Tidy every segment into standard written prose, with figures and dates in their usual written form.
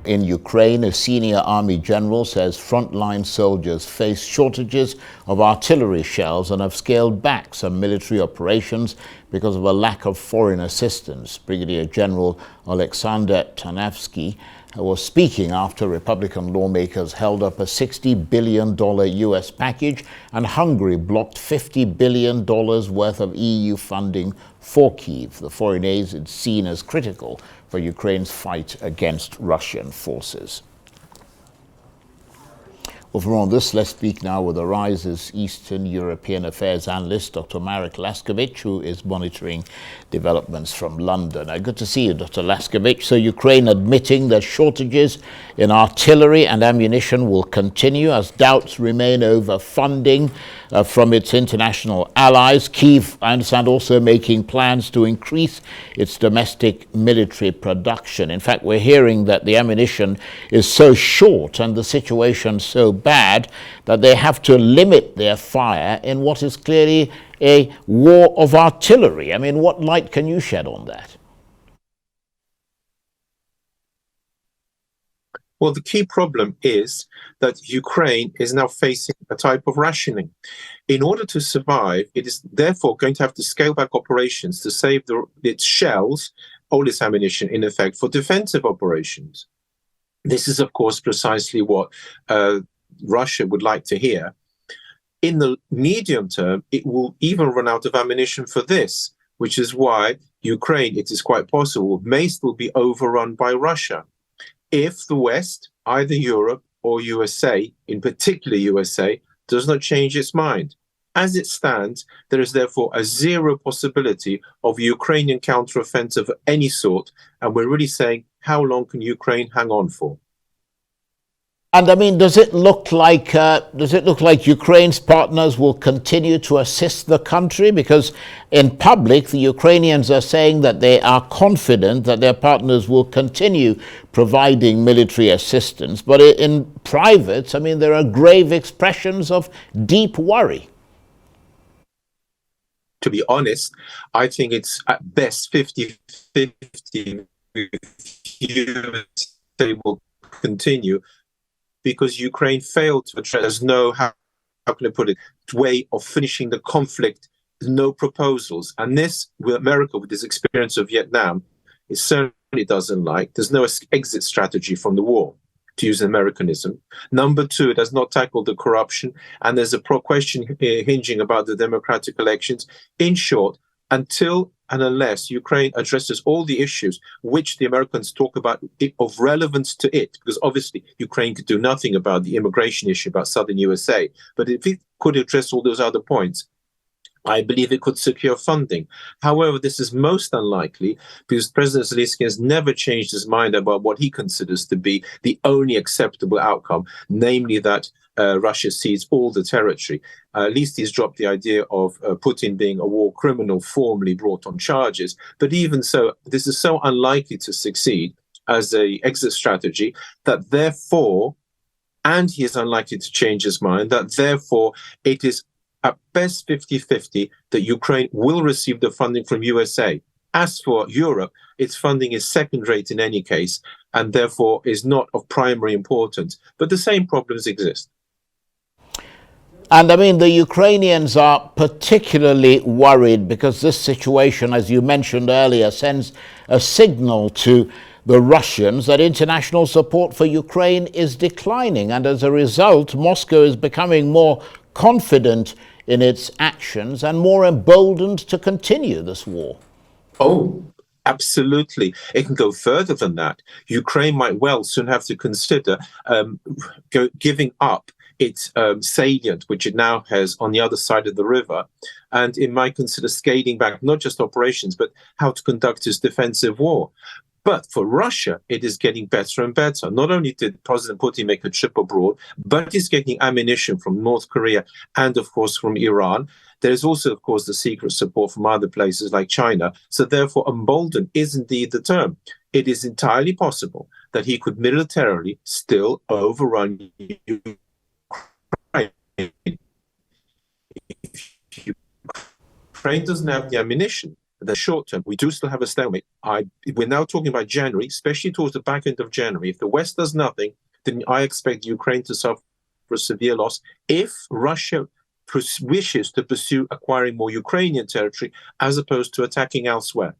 In Ukraine, a senior army general says frontline soldiers face shortages of artillery shells and have scaled back some military operations because of a lack of foreign assistance. Brigadier General Alexander Tanevsky was speaking after Republican lawmakers held up a $60 billion US package and Hungary blocked $50 billion worth of EU funding for Kyiv. The foreign aid is seen as critical for Ukraine's fight against Russian forces. Well, for all this, let's speak now with Arise's Eastern European Affairs analyst, Dr. Marek, who is monitoring developments from London. Good to see you, Dr. Laskiewicz. So Ukraine admitting that shortages in artillery and ammunition will continue as doubts remain over funding from its international allies. Kyiv, I understand, also making plans to increase its domestic military production. In fact, we're hearing that the ammunition is so short and the situation so bad that they have to limit their fire in what is clearly a war of artillery. I mean, what light can you shed on that? Well, the key problem is that Ukraine is now facing a type of rationing. In order to survive, it is therefore going to have to scale back operations to save its shells, all its ammunition, in effect, for defensive operations. This is, of course, precisely what Russia would like to hear. In the medium term, it will even run out of ammunition for this, which is why Ukraine, it is quite possible, may still be overrun by Russia. If the West, either Europe or USA, in particular USA, does not change its mind. As it stands, there is therefore a zero possibility of Ukrainian counteroffensive of any sort, and we're really saying, how long can Ukraine hang on for? And I mean, does it look like Ukraine's partners will continue to assist the country? Because in public, the Ukrainians are saying that they are confident that their partners will continue providing military assistance. But in private, I mean, there are grave expressions of deep worry. To be honest, I think it's at best 50-50 they will continue, because Ukraine failed to address, there's no, how can I put it, way of finishing the conflict, no proposals. And this, with America, with this experience of Vietnam, it certainly doesn't like. There's no exit strategy from the war, to use an Americanism. Number two, it has not tackled the corruption, and there's a question hinging about the democratic elections. In short, until and unless Ukraine addresses all the issues which the Americans talk about of relevance to it, because obviously Ukraine could do nothing about the immigration issue about southern USA, but if it could address all those other points, I believe it could secure funding. However, this is most unlikely because President Zelensky has never changed his mind about what he considers to be the only acceptable outcome, namely that Russia cedes all the territory. At least he's dropped the idea of Putin being a war criminal formally brought on charges. But even so, this is so unlikely to succeed as an exit strategy that therefore, and he is unlikely to change his mind, that therefore it is at best 50-50 that Ukraine will receive the funding from USA. As for Europe, its funding is second-rate in any case, and therefore is not of primary importance. But the same problems exist. And I mean, the Ukrainians are particularly worried because this situation, as you mentioned earlier, sends a signal to the Russians that international support for Ukraine is declining. And as a result, Moscow is becoming more confident in its actions and more emboldened to continue this war. Oh, absolutely. It can go further than that. Ukraine might well soon have to consider giving up its salient, which it now has on the other side of the river, and it might consider scaling back not just operations, but how to conduct its defensive war. But for Russia, it is getting better and better. Not only did President Putin make a trip abroad, but he's getting ammunition from North Korea and, of course, from Iran. There is also, of course, the secret support from other places like China. So therefore, emboldened is indeed the term. It is entirely possible that he could militarily still overrun Ukraine. If Ukraine doesn't have the ammunition, the short term, we do still have a stalemate. We're now talking about January, especially towards the back end of January. If the West does nothing, then I expect Ukraine to suffer a severe loss. If Russia wishes to pursue acquiring more Ukrainian territory as opposed to attacking elsewhere.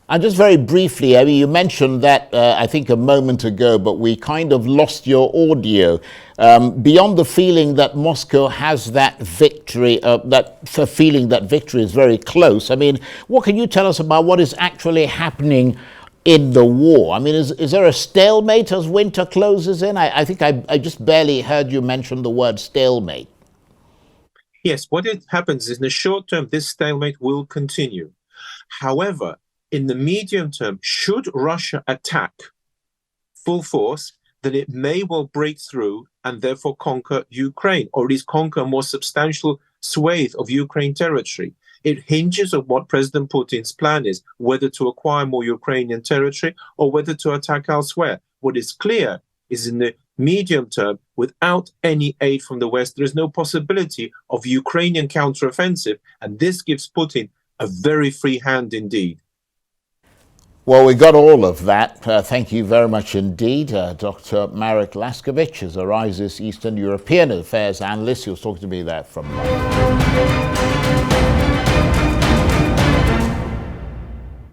And just very briefly, I mean, you mentioned that, I think, a moment ago, but we kind of lost your audio. Beyond the feeling that Moscow has that victory, feeling that victory is very close, I mean, what can you tell us about what is actually happening in the war? I mean, is there a stalemate as winter closes in? I think I just barely heard you mention the word stalemate. Yes, what happens is in the short term, this stalemate will continue. However, in the medium term, should Russia attack full force, then it may well break through and therefore conquer Ukraine, or at least conquer a more substantial swathe of Ukraine territory. It hinges on what President Putin's plan is, whether to acquire more Ukrainian territory or whether to attack elsewhere. What is clear is in the medium term, without any aid from the West, there is no possibility of Ukrainian counteroffensive, and this gives Putin a very free hand indeed. Well, we got all of that. Thank you very much indeed. Dr. Marek Laskiewicz is a Rises Eastern European Affairs analyst. He was talking to me there from London.